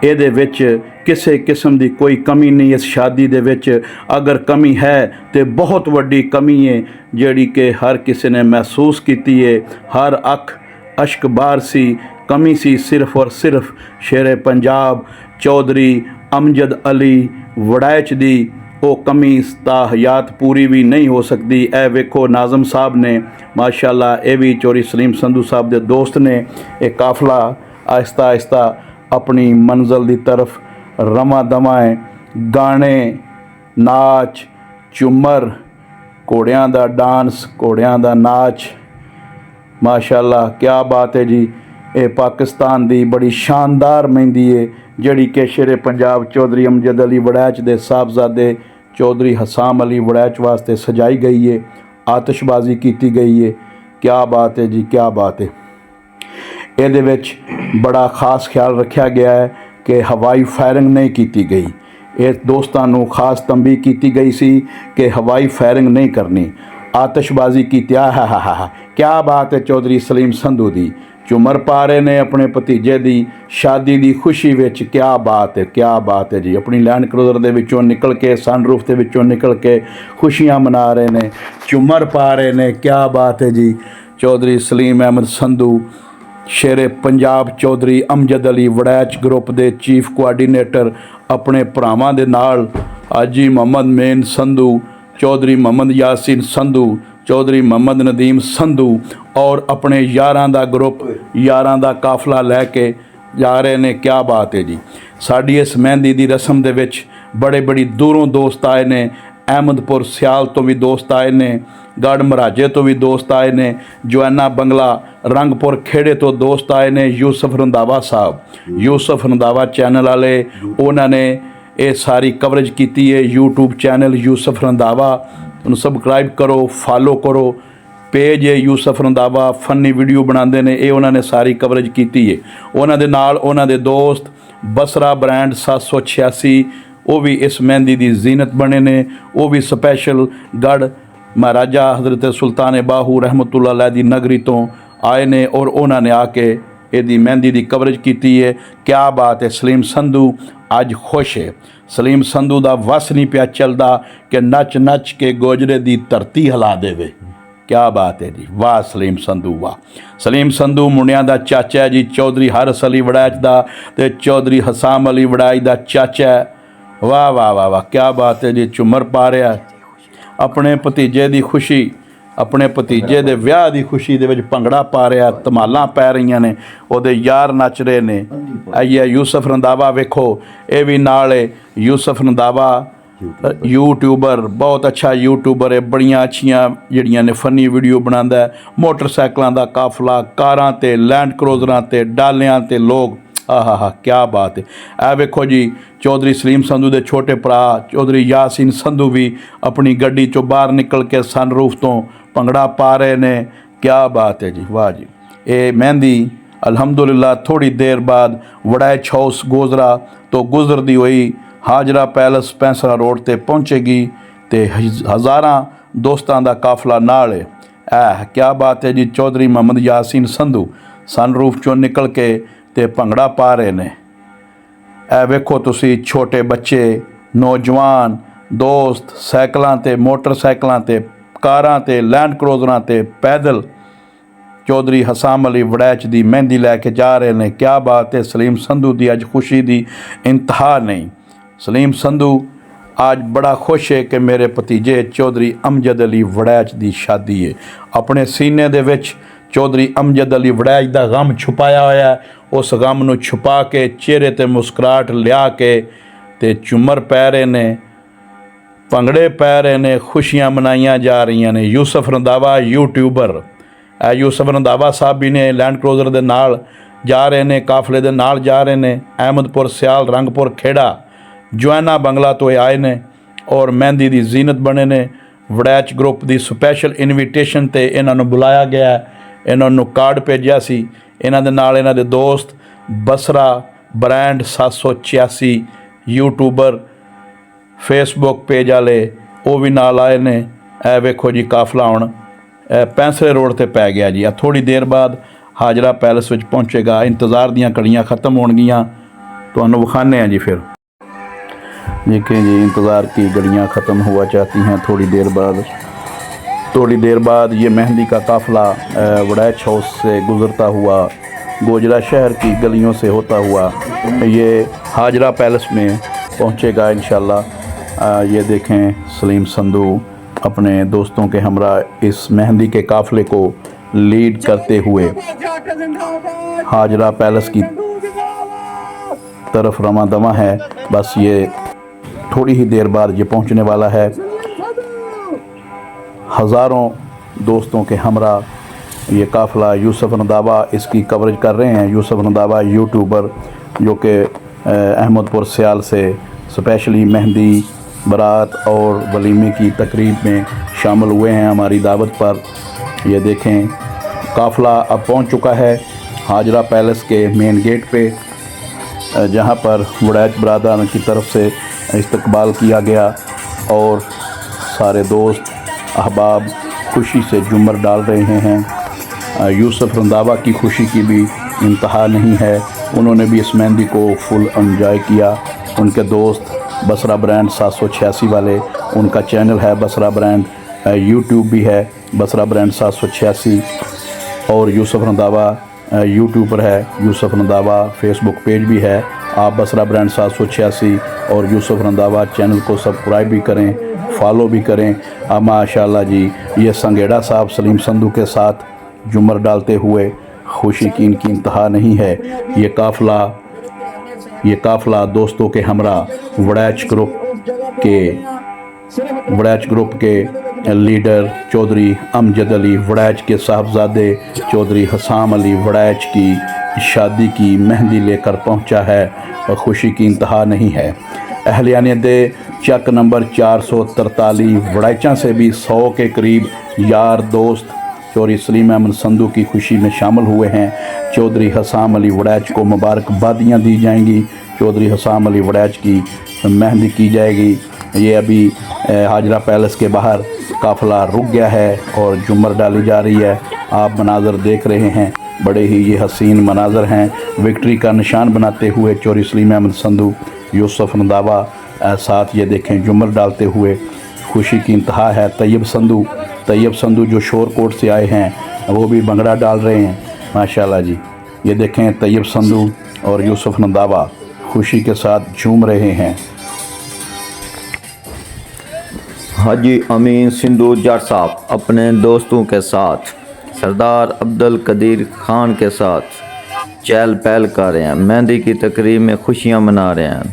ਇਹਦੇ ਵਿੱਚ ਕਿਸੇ ਕਿਸਮ ਦੀ ਕੋਈ ਕਮੀ ਨਹੀਂ। ਇਸ ਸ਼ਾਦੀ ਦੇ ਵਿੱਚ ਅਗਰ ਕਮੀ ਹੈ ਤੇ ਬਹੁਤ ਵੱਡੀ ਕਮੀ ਹੈ, ਜਿਹੜੀ ਕਿ ਹਰ ਕਿਸੇ ਨੇ ਮਹਿਸੂਸ ਕੀਤੀ ਹੈ। ਹਰ ਅੱਖ ਅਸ਼ਕ ਬਾਰ ਸੀ। ਕਮੀ ਸੀ ਸਿਰਫ ਔਰ ਸਿਰਫ ਸ਼ੇਰੇ ਪੰਜਾਬ ਚੌਧਰੀ ਅਮਜਦ ਅਲੀ ਵੜੈਚ ਦੀ। ਉਹ ਕਮੀ ਤਾਂ ਹਯਾਤ ਪੂਰੀ ਵੀ ਨਹੀਂ ਹੋ ਸਕਦੀ। ਇਹ ਵੇਖੋ ਨਾਜ਼ਮ ਸਾਹਿਬ ਨੇ, ਮਾਸ਼ਾਅੱਲਾ, ਇਹ ਵੀ ਚੌਧਰੀ ਸਲੀਮ ਸੰਧੂ ਸਾਹਿਬ ਦੇ ਦੋਸਤ ਨੇ। ਇਹ ਕਾਫਲਾ ਆਹਿਸਤਾ ਆਹਿਸਤਾ ਆਪਣੀ ਮੰਜ਼ਿਲ ਦੀ ਤਰਫ ਰਵਾਂ ਦਵਾਂ ਹੈ। ਗਾਣੇ, ਨਾਚ, ਝੂਮਰ, ਘੋੜਿਆਂ ਦਾ ਡਾਂਸ, ਘੋੜਿਆਂ ਦਾ ਨਾਚ, ਮਾਸ਼ਾਅੱਲਾ ਕਿਆ ਬਾਤ ਹੈ ਜੀ। ਇਹ ਪਾਕਿਸਤਾਨ ਦੀ ਬੜੀ ਸ਼ਾਨਦਾਰ ਮਹਿੰਦੀ ਹੈ, ਜਿਹੜੀ ਕਿ ਸ਼ੇਰੇ ਪੰਜਾਬ ਚੌਧਰੀ ਅਮਜਦ ਅਲੀ ਵੜੈਚ ਦੇ ਸਾਹਿਬਜ਼ਾਦੇ ਚੌਧਰੀ ਹਸਾਮ ਅਲੀ ਵੜੈਚ ਵਾਸਤੇ ਸਜਾਈ ਗਈ ਹੈ। ਆਤਿਸ਼ਬਾਜ਼ੀ ਕੀਤੀ ਗਈ ਹੈ। ਕਿਆ ਬਾਤ ਹੈ ਜੀ, ਕਿਆ ਬਾਤ ਹੈ। ਇਹਦੇ ਵਿੱਚ ਬੜਾ ਖਾਸ ਖਿਆਲ ਰੱਖਿਆ ਗਿਆ ਹੈ ਕਿ ਹਵਾਈ ਫਾਇਰਿੰਗ ਨਹੀਂ ਕੀਤੀ ਗਈ। ਇਹ ਦੋਸਤਾਂ ਨੂੰ ਖਾਸ ਤੰਬੀਹ ਕੀਤੀ ਗਈ ਸੀ ਕਿ ਹਵਾਈ ਫਾਇਰਿੰਗ ਨਹੀਂ ਕਰਨੀ। ਆਤਿਸ਼ਬਾਜ਼ੀ ਕੀਤੀ। ਹਾ ਕਿਆ ਬਾਤ ਹੈ ਚੌਧਰੀ ਸਲੀਮ ਸੰਧੂ ਦੀ। ਝੂਮਰ ਪਾ ਰਹੇ ਨੇ ਆਪਣੇ ਭਤੀਜੇ ਦੀ ਸ਼ਾਦੀ ਦੀ ਖੁਸ਼ੀ ਵਿੱਚ। ਕਿਆ ਬਾਤ ਹੈ, ਕਿਆ ਬਾਤ ਹੈ ਜੀ। ਆਪਣੀ ਲੈਂਡ ਕਰੂਜ਼ਰ ਦੇ ਵਿੱਚੋਂ ਨਿਕਲ ਕੇ, ਸਨਰੂਫ ਦੇ ਵਿੱਚੋਂ ਨਿਕਲ ਕੇ ਖੁਸ਼ੀਆਂ ਮਨਾ ਰਹੇ ਨੇ, ਝੂਮਰ ਪਾ ਰਹੇ ਨੇ। ਕਿਆ ਬਾਤ ਹੈ ਜੀ। ਚੌਧਰੀ ਸਲੀਮ ਅਹਿਮਦ ਸੰਧੂ ਸ਼ੇਰੇ ਪੰਜਾਬ ਚੌਧਰੀ ਅਮਜਦ ਅਲੀ ਵੜੈਚ ਗਰੁੱਪ ਦੇ ਚੀਫ ਕੋਆਰਡੀਨੇਟਰ ਆਪਣੇ ਭਰਾਵਾਂ ਦੇ ਨਾਲ ਹਾਜੀ ਮੁਹੰਮਦ ਮੇਨ ਸੰਧੂ, ਚੌਧਰੀ ਮੁਹੰਮਦ ਯਾਸੀਨ ਸੰਧੂ, ਚੌਧਰੀ ਮੁਹੰਮਦ ਨਦੀਮ ਸੰਧੂ ਔਰ ਆਪਣੇ ਯਾਰਾਂ ਦਾ ਗਰੁੱਪ, ਯਾਰਾਂ ਦਾ ਕਾਫਲਾ ਲੈ ਕੇ ਜਾ ਰਹੇ ਨੇ। ਕਿਆ ਬਾਤ ਹੈ ਜੀ। ਸਾਡੀ ਇਸ ਮਹਿੰਦੀ ਦੀ ਰਸਮ ਦੇ ਵਿੱਚ ਬੜੀ ਦੂਰੋਂ ਦੋਸਤ ਆਏ ਨੇ। ਅਹਿਮਦਪੁਰ ਸਿਆਲ ਤੋਂ ਵੀ ਦੋਸਤ ਆਏ ਨੇ, ਗੜ੍ਹ ਮਹਾਰਾਜੇ ਤੋਂ ਵੀ ਦੋਸਤ ਆਏ ਨੇ, ਜਵਾਨਾ ਬੰਗਲਾ ਰੰਗਪੁਰ ਖੇੜੇ ਤੋਂ ਦੋਸਤ ਆਏ ਨੇ। ਯੂਸਫ ਰੰਧਾਵਾ ਸਾਹਿਬ, ਯੂਸਫ ਰੰਧਾਵਾ ਚੈਨਲ ਵਾਲੇ, ਉਹਨਾਂ ਨੇ ਇਹ ਸਾਰੀ ਕਵਰੇਜ ਕੀਤੀ ਹੈ। YouTube ਚੈਨਲ ਯੂਸਫ ਰੰਧਾਵਾ, ਉਹਨੂੰ ਸਬਸਕ੍ਰਾਈਬ ਕਰੋ, ਫਾਲੋ ਕਰੋ। ਪੇਜ ਹੈ ਯੂਸਫ ਰੰਧਾਵਾ, ਫਨੀ ਵੀਡੀਓ ਬਣਾਉਂਦੇ ਨੇ। ਇਹ ਉਹਨਾਂ ਨੇ ਸਾਰੀ ਕਵਰੇਜ ਕੀਤੀ ਹੈ। ਉਹਨਾਂ ਦੇ ਨਾਲ ਉਹਨਾਂ ਦੇ ਦੋਸਤ ਬਸਰਾ ਬ੍ਰਾਂਡ 786, ਉਹ ਵੀ ਇਸ ਮਹਿੰਦੀ ਦੀ ਜ਼ੀਨਤ ਬਣੇ ਨੇ। ਉਹ ਵੀ ਸਪੈਸ਼ਲ ਗੜ੍ਹ ਮਹਾਰਾਜਾ ਹਜ਼ਰਤ ਸੁਲਤਾਨ ਬਾਹੂ ਰਹਿਮਤੁल्लाह ਅਲੈਹ ਦੀ ਨਗਰੀ ਤੋਂ ਆਏ ਨੇ ਔਰ ਉਹਨਾਂ ਨੇ ਆ ਕੇ ਇਹਦੀ ਮਹਿੰਦੀ ਦੀ ਕਵਰੇਜ ਕੀਤੀ ਹੈ। ਕਿਆ ਬਾਤ ਹੈ। ਸਲੀਮ ਸੰਧੂ ਅੱਜ ਖੁਸ਼ ਹੈ। ਸਲੀਮ ਸੰਧੂ ਦਾ ਵਸ ਨਹੀਂ ਪਿਆ ਚੱਲਦਾ ਕਿ ਨੱਚ ਕੇ ਗੋਜਰੇ ਦੀ ਧਰਤੀ ਹਿਲਾ ਦੇਵੇ। ਕਿਆ ਬਾਤ ਹੈ ਜੀ। ਵਾਹ ਸਲੀਮ ਸੰਧੂ, ਵਾਹ। ਸਲੀਮ ਸੰਧੂ ਮੁੰਡਿਆਂ ਦਾ ਚਾਚਾ ਹੈ ਜੀ, ਚੌਧਰੀ ਹਰਸ ਅਲੀ ਵੜੈਚ ਦਾ ਤੇ ਚੌਧਰੀ ਹਸਾਮ ਅਲੀ ਵੜੈਚ ਦਾ ਚਾਚਾ ਹੈ। ਵਾਹ ਵਾਹ ਵਾਹ ਵਾਹ, ਕਿਆ ਬਾਤ ਹੈ ਜੀ। ਝੂਮਰ ਪਾ ਰਿਹਾ ਆਪਣੇ ਭਤੀਜੇ ਦੀ ਖੁਸ਼ੀ, ਆਪਣੇ ਭਤੀਜੇ ਦੇ ਵਿਆਹ ਦੀ ਖੁਸ਼ੀ ਦੇ ਵਿੱਚ ਭੰਗੜਾ ਪਾ ਰਿਹਾ, ਧਮਾਲਾਂ ਪੈ ਰਹੀਆਂ ਨੇ, ਉਹਦੇ ਯਾਰ ਨੱਚ ਰਹੇ ਨੇ। ਆਈਏ ਯੂਸਫ ਰੰਧਾਵਾ ਵੇਖੋ, ਇਹ ਵੀ ਨਾਲ ਹੈ। ਯੂਸਫ ਰੰਧਾਵਾ ਯੂਟਿਊਬਰ, ਬਹੁਤ ਅੱਛਾ ਯੂਟਿਊਬਰ ਹੈ। ਬੜੀਆਂ ਅੱਛੀਆਂ ਜਿਹੜੀਆਂ ਨੇ ਫਨੀ ਵੀਡੀਓ ਬਣਾਉਂਦਾ। ਮੋਟਰਸਾਈਕਲਾਂ ਦਾ ਕਾਫਲਾ, ਕਾਰਾਂ ਤੇ, ਲੈਂਡ ਕਰੂਜ਼ਰਾਂ ਤੇ, ਡਾਲਿਆਂ ਤੇ ਲੋਕ। ਆਹਾ ਕਿਆ ਬਾਤ ਹੈ। ਇਹ ਵੇਖੋ ਜੀ, ਚੌਧਰੀ ਸਲੀਮ ਸੰਧੂ ਦੇ ਛੋਟੇ ਭਰਾ ਚੌਧਰੀ ਯਾਸੀਨ ਸੰਧੂ ਵੀ ਆਪਣੀ ਗੱਡੀ 'ਚੋਂ ਬਾਹਰ ਨਿਕਲ ਕੇ ਸਨਰੂਫ ਤੋਂ ਭੰਗੜਾ ਪਾ ਰਹੇ ਨੇ। ਕਿਆ ਬਾਤ ਹੈ ਜੀ, ਵਾਹ ਜੀ। ਇਹ ਮਹਿੰਦੀ ਅਲਹਮਦੁਲਿਲਾ ਥੋੜ੍ਹੀ ਦੇਰ ਬਾਅਦ ਵੜੈਚ ਹਾਊਸ ਗੋਜ਼ਰਾ ਤੋਂ ਗੁਜ਼ਰਦੀ ਹੋਈ ਹਾਜਰਾ ਪੈਲਸ ਪੈਂਸਰਾ ਰੋਡ ਤੇ ਪਹੁੰਚੇਗੀ ਤੇ ਹਜ਼ਾਰਾਂ ਦੋਸਤਾਂ ਦਾ ਕਾਫਲਾ ਨਾਲ ਹੈ। ਕਿਆ ਬਾਤ ਹੈ ਜੀ। ਚੌਧਰੀ ਮੁਹੰਮਦ ਯਾਸੀਨ ਸੰਧੂ ਸਨਰੂਫ 'ਚੋਂ ਨਿਕਲ ਕੇ ਤੇ ਭੰਗੜਾ ਪਾ ਰਹੇ ਨੇ। ਇਹ ਵੇਖੋ ਤੁਸੀਂ ਛੋਟੇ ਬੱਚੇ, ਨੌਜਵਾਨ, ਦੋਸਤ ਸਾਈਕਲਾਂ ਤੇ, ਮੋਟਰਸਾਈਕਲਾਂ ਤੇ, ਕਾਰਾਂ ਤੇ, ਲੈਂਡ ਕਰੂਜ਼ਰਾਂ ਤੇ ਪੈਦਲ ਚੌਧਰੀ ਹਸਾਮ ਅਲੀ ਵੜੈਚ ਦੀ ਮਹਿੰਦੀ ਲੈ ਕੇ ਜਾ ਰਹੇ ਨੇ। ਕਿਆ ਬਾਤ ਹੈ। ਸਲੀਮ ਸੰਧੂ ਦੀ ਅੱਜ ਖੁਸ਼ੀ ਦੀ ਇੰਤਹਾ नहीं। सलीम संधू आज बड़ा खुश है कि मेरे भतीजे चौधरी अमजद अली वड़ैच की शादी है। अपने सीने दे विच चौधरी अमजद अली वड़ैच का गम छुपाया होया है। उस गम नूं छुपा के चेहरे ते मुस्कुराहट लिया के ते झूमर पै रहे ने, भंगड़े पै रहे ने, खुशियां मनाइयां जा रही ने। यूसुफ रंधावा यूट्यूबर, यूसुफ रंधावा साहब भी ने लैंड क्रूज़र दे नाल जा रहे ने, काफले दे नाल जा रहे ने। अहमदपुर सियाल रंगपुर खेड़ा जोआना बंगला तो आए ने और मेहंदी की जीनत बने ने। वड़ैच ग्रुप की स्पैशल इनविटेशन ते इन्हां नूं बुलाया गया है। इन्हां नूं कार्ड भेजिया सी। इन्हां दे नाल इन्हां दे दोस्त Basra brand 786 YouTuber Facebook page वाले वो भी नाल आए ने। ए वेखो जी काफला हुण पैंसले रोड ते पै गया जी। थोड़ी देर बाद हाजरा पैलेस विच पहुँचेगा। इंतज़ार दियां घड़ियां ख़त्म होणगियां, तुहानूं विखाने हैं जी। फिर देखें जी, इंतज़ार की घड़ियां ख़त्म हुआ चाहती हैं। थोड़ी देर बाद ये मेहंदी का काफ़िला वड़ैच हाउस से गुज़रता हुआ गोजरा शहर की गलियों से होता हुआ ये हाजरा पैलेस में पहुंचेगा इंशाल्लाह। ये देखें सलीम संधू अपने दोस्तों के हमरा इस मेहंदी के काफ़िले को लीड करते हुए हाजरा पैलेस की तरफ रवां दवा है। बस ये थोड़ी ही देर बाद ये पहुंचने वाला है। हज़ारों दोस्तों के हमरा ये काफ़िला यूसुफ रंधावा इसकी कवरेज कर रहे हैं। यूसुफ रंधावा यूट्यूबर जो कि अहमदपुर सियाल से स्पेशली मेहंदी, बारात और वलीमे की तकरीब में शामिल हुए हैं हमारी दावत पर। ये देखें काफ़िला अब पहुंच चुका है हाजरा पैलेस के मेन गेट पे, जहां पर वड़ैच बरादरान की तरफ से इस्तकबाल किया गया और सारे दोस्त अहबाब खुशी से झूमर डाल रहे हैं। यूसुफ रंधावा की खुशी की भी इंतहा नहीं है। उन्होंने भी इस मेहंदी को फुल एंजॉय किया। उनके दोस्त बसरा ब्रांड 786 वाले, उनका चैनल है बसरा ब्रांड, यूट्यूब भी है बसरा ब्रांड 786 और यूसुफ रंधावा यूट्यूबर है। यूसुफ रंधावा फेसबुक पेज भी है। आप बसरा ब्रांड 786 और यूसुफ रंधावा चैनल को सब्सक्राइब भी करें, फॉलो भी करें। माशाल्लाह जी, ये संगेड़ा साहब सलीम संधू के साथ झूमर डालते हुए खुशी की इनकी इंतहा नहीं है। ये काफ़िला दोस्तों के हमरा वड़ैच ग्रुप के लीडर चौधरी अमजद अली वड़ैच के साहबजादे चौधरी हसाम अली वड़ैच की शादी की मेहंदी लेकर पहुंचा है और खुशी की इंतहा नहीं है। अहलियाने दे चक नंबर 443 वड़ैचा से भी 100 के करीब यार दोस्त चौधरी सलीम अहमद संधू की खुशी में शामिल हुए हैं। चौधरी हसाम अली वड़ैच को मुबारकबादियाँ दी जाएंगी। चौधरी हसाम अली वड़ैच की मेहंदी की जाएगी। ये अभी हाजरा पैलेस के बाहर काफ़िला रुक गया है और झूमर डाली जा रही है। आप मनाज़र देख रहे हैं, बड़े ही ये हसीन मनाज़र हैं। विक्ट्री का निशान बनाते हुए चौधरी सलीम अहमद संधू, यूसुफ रंधावा साथ ये देखें झूमर डालते हुए खुशी की इंतहा है। तैयब संधू जो शोरकोट से आए हैं वो भी भंगड़ा डाल रहे हैं माशाल्लाह जी। ये देखें तैयब संधू और यूसुफ रंधावा खुशी के साथ झूम रहे हैं। हाजी अमीन सिंधु जट साहब अपने दोस्तों के साथ सरदार अब्दुल कदीर खान के साथ चहल पहल कर रहे हैं। मेहंदी की तकरीब में खुशियां मना रहे हैं।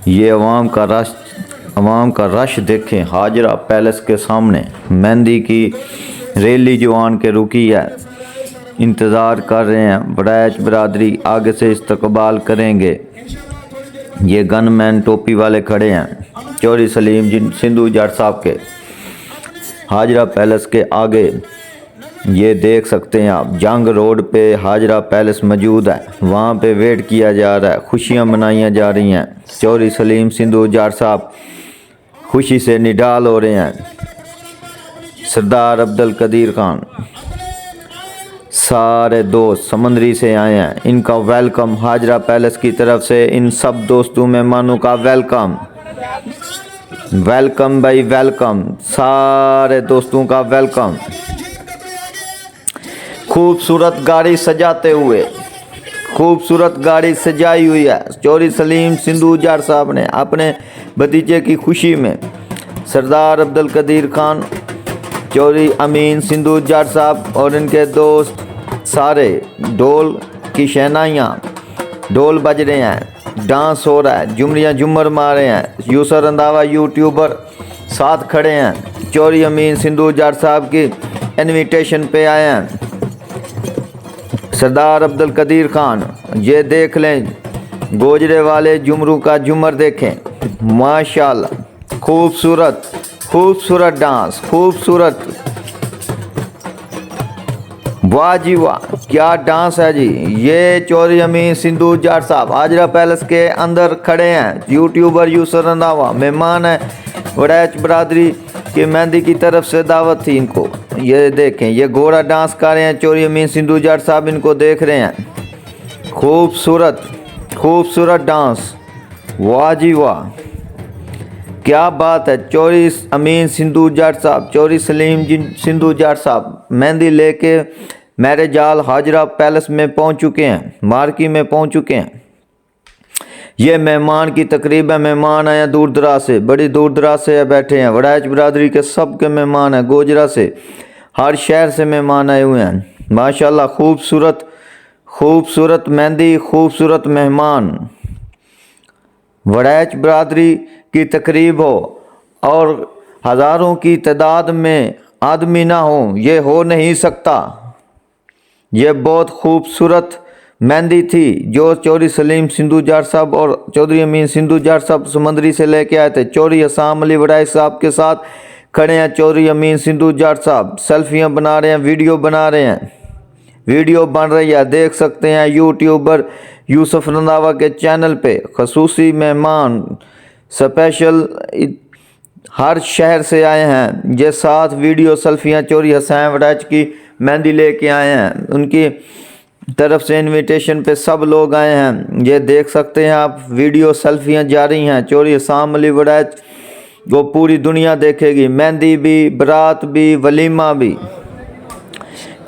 ये अवाम का रश देखें। हाजरा पैलेस के सामने मेहंदी की रैली जवान के रुकी है, इंतज़ार कर रहे हैं। वड़ैच बरादरी आगे से इस्तकबाल करेंगे। ये गनमैन टोपी वाले खड़े हैं चौधरी सलीम सिंधु जट साहब के हाजरा पैलेस के आगे। ये देख सकते हैं आप, जंग रोड पे हाजरा पैलेस मौजूद है। वहाँ पे वेट किया जा रहा है, खुशियाँ मनाई जा रही हैं। चौधरी सलीम सिंधु जट साहब खुशी से निडाल हो रहे हैं। सरदार अब्दुल कदीर खान सारे दोस्त समंदरी से आए हैं, इनका वेलकम हाजरा पैलेस की तरफ से। इन सब दोस्तों मेहमानों का वेलकम, वेलकम भाई वेलकम, सारे दोस्तों का वेलकम। खूबसूरत गाड़ी सजाते हुए, खूबसूरत गाड़ी सजाई हुई है चौधरी सलीम सिंधु जार साहब ने अपने भतीजे की खुशी में। सरदार अब्दुल कदीर खान, चौधरी अमीन सिंधु जार साहब और इनके दोस्त सारे, ढोल की शहनाइयाँ, ढोल बज रहे हैं, डांस हो रहा है, झुमरियाँ झूमर मार रहे हैं। यूसर रंधावा यूट्यूबर साथ खड़े हैं, चौधरी अमीन सिंधु जार साहब की इनविटेशन पे आए हैं। सरदार अब्दुल कदीर खान, ये देख लें गोजरे वाले झुमरू का झूमर देखें, माशाल्लाह खूबसूरत खूबसूरत डांस, खूबसूरत, वाह जी वाह क्या डांस है जी। ये चौधरी अमीन सिंधु जार साहब हाजरा पैलेस के अंदर खड़े हैं, यूट्यूबर यूसर रंधावा मेहमान है। वड़ैच बरादरी की मेहंदी की तरफ से दावत थी इनको। ये देखें ये घोड़ा डांस कर रहे हैं, चौधरी अमीन सिंधु जार साहब इनको देख रहे हैं। खूबसूरत खूबसूरत डांस, वाह जी वाह क्या बात है। चौधरी अमीन सिंधु जार साहब, चौधरी सलीम सिंधु जार साहब मेहंदी लेके मैरिज हॉल हाजरा पैलेस में पहुंच चुके हैं, मार्की में पहुंच चुके हैं। ये मेहमान की तकरीब है, मेहमान आए हैं दूर दराज से, बड़ी दूर दराज से बैठे हैं। वड़ैच बरादरी के सब के मेहमान हैं, गोजरा से, हर शहर से मेहमान आए हुए हैं। माशाल्लाह खूबसूरत खूबसूरत मेहंदी, खूबसूरत मेहमान। वड़ैच बरादरी की तकरीब हो और हज़ारों की तादाद में आदमी ना हो, ये हो नहीं सकता। ये बहुत खूबसूरत मेहंदी थी जो चौधरी सलीम सिंधु जार साहब और चौधरी अमीन सिंधु जार साहब समंदरी से लेके आए थे। चौधरी हसाम अली वड़ैच साहब के साथ खड़े हैं चौधरी अमीन सिंधु जार साहब, सेल्फियाँ बना रहे हैं, वीडियो बना रहे हैं, वीडियो बन रही है, देख सकते हैं यूट्यूबर यूसुफ रंधावा के चैनल पे। खसूसी मेहमान स्पेशल हर शहर से आए हैं, ये साथ वीडियो सेल्फियाँ चौधरी हसैन वड़ैच की मेहंदी लेके आए हैं, उनकी तरफ से इनविटेशन पे सब लोग आए हैं। ये देख सकते हैं आप वीडियो सेल्फियाँ जारी हैं। चौधरी हसाम अली वड़ैच वो पूरी दुनिया देखेगी, मेहंदी भी, बारात भी, वलीमा भी।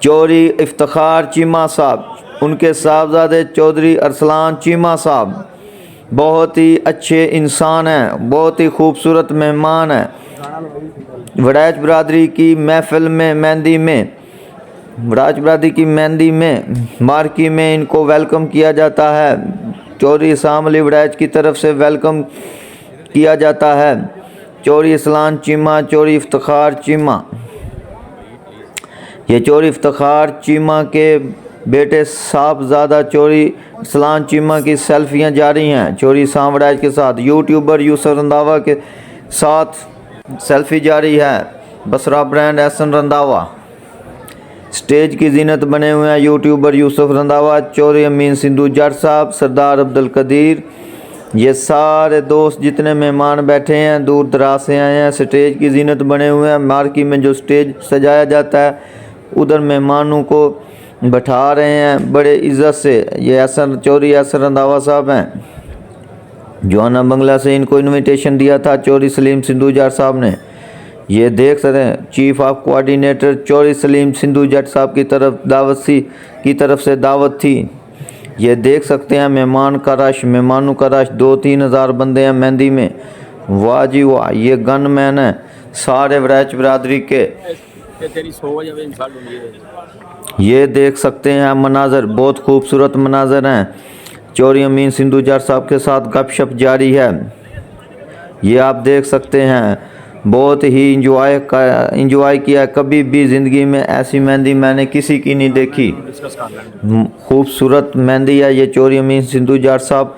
चौधरी इफ्तिखार चीमा साहब, उनके साहबजादे चौधरी अरसलान चीमा साहब बहुत ही अच्छे इंसान हैं, बहुत ही खूबसूरत मेहमान हैं। वड़ैच बरादरी की महफिल में, मेहंदी में, वड़ैच बरादरी की मेहंदी में, मार्की में इनको वेलकम किया जाता है। चौधरी हसाम अली वड़ैच की तरफ से वेलकम किया जाता है। चौधरी अरसलान चीमा, चौधरी इफ्तिखार चीमा, ये चौधरी इफ्तिखार चीमा के बेटे साहबजादा चौधरी अरसलान चीमा की सेल्फियाँ जारी हैं चौधरी हसाम वड़ैच के साथ। यूट्यूबर यूसुफ रंधावा के साथ सेल्फी जारी है। बसरा ब्रांड एहसन रंधावा स्टेज की जीनत बने हुए हैं। यूट्यूबर यूसुफ रंधावा, चौधरी अमीन सिंधु जार साहब, सरदार अब्दुल कदीर, ये सारे दोस्त जितने मेहमान बैठे हैं दूर दराज से आए हैं। स्टेज की जीनत बने हुए हैं। मार्की में जो स्टेज सजाया जाता है उधर मेहमानों को बैठा रहे हैं बड़े इज़्ज़त से। ये एहसन चौधरी एहसन रंधावा साहब हैं, जोहाना बंगला से इनको इनविटेशन दिया था चौधरी सलीम सिंधु जार साहब ने। ये देख सकते हैं chief of coordinator Chaudhry Salim Sindhu जार साहब की तरफ से दावत थी। ये देख सकते हैं मेहमानों का रश 2-3 हज़ार बंदे हैं मेहंदी में। वाह जी वाह, ये गन मैन है सारे वड़ैच बरादरी के। ये देख सकते हैं मनाजर, बहुत खूबसूरत मनाजर हैं। चौधरी अमीन सिंधु जार साहब के साथ गपशप जारी है। ये आप देख सकते हैं, बहुत ही इंजॉय किया। कभी भी ज़िंदगी में ऐसी मेहंदी मैंने किसी की नहीं देखी। खूबसूरत मेहंदी है। ये चौधरी अमीन सिंधु जार साहब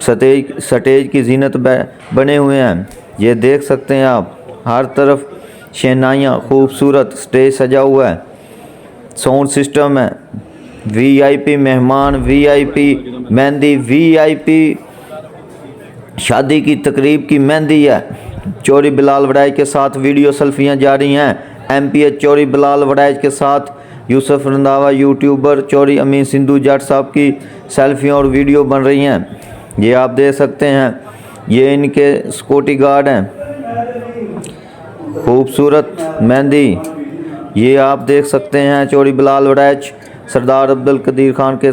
स्टेज की जीनत बने हुए हैं। ये देख सकते हैं आप, हर तरफ शहनाइयाँ, खूबसूरत स्टेज सजा हुआ है, साउंड सिस्टम है, वीआईपी मेहमान, वीआईपी मेहंदी, वीआईपी शादी की तकरीब की मेहंदी है। चौधरी बिलाल वड़ैच के साथ वीडियो सेल्फियाँ जारी हैं। एमपीएच चौधरी बिलाल वड़ैच के साथ यूसुफ रंधावा यूट्यूबर चौधरी अमीन सिंधु जट साहब की सेल्फियाँ और वीडियो बन रही हैं। ये आप देख सकते हैं, ये इनके सिक्योरिटी गार्ड हैं। खूबसूरत मेहंदी ये आप देख सकते हैं। चौधरी बिलाल वड़ैच सरदार अब्दुल कदीर खान के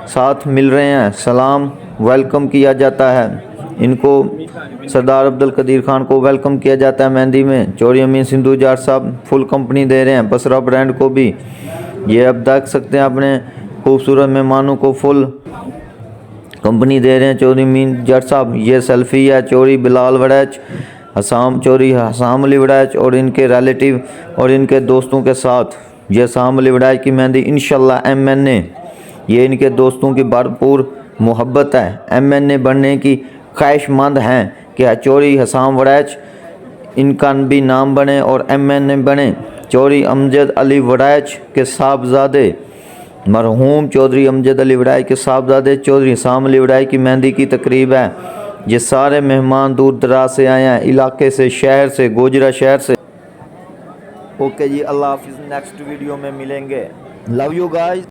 साथ मिल रहे हैं, सलाम वेलकम किया जाता है इनको। सरदार अब्दुल कदीर खान को वेलकम किया जाता है मेहंदी में। चौधरी अमीन सिंधु जाट साहब फुल कंपनी दे रहे हैं बसरा ब्रांड को भी। ये आप देख सकते हैं अपने खूबसूरत मेहमानों को फुल कंपनी दे रहे हैं चौधरी अमीन जाट साहब। ये सेल्फी है चौधरी बिलाल वड़ैच चौधरी हसाम अली वड़ैच और इनके रिलेटिव और इनके दोस्तों के साथ। ये हसाम अली वड़ैच की मेहंदी इंशाल्लाह MNA, ये इनके दोस्तों की भरपूर मोहब्बत है। MNA बनने की ख्वाहिशमंद हैं कि चौधरी हसाम वड़ैच इनका भी नाम बने और MNA बने। चौधरी अमजद अली वड़ैच के साहबजादे मरहूम चौधरी अमजद अली वड़ैच के साहबजादे चौधरी हसाम अली वड़ैच की मेहंदी की तकरीब है। ये सारे मेहमान दूर दराज से आए हैं, इलाके से, शहर से, गोजरा शहर से। ओके जी, अल्लाह हाफिज़, नेक्स्ट वीडियो में मिलेंगे। Love you guys.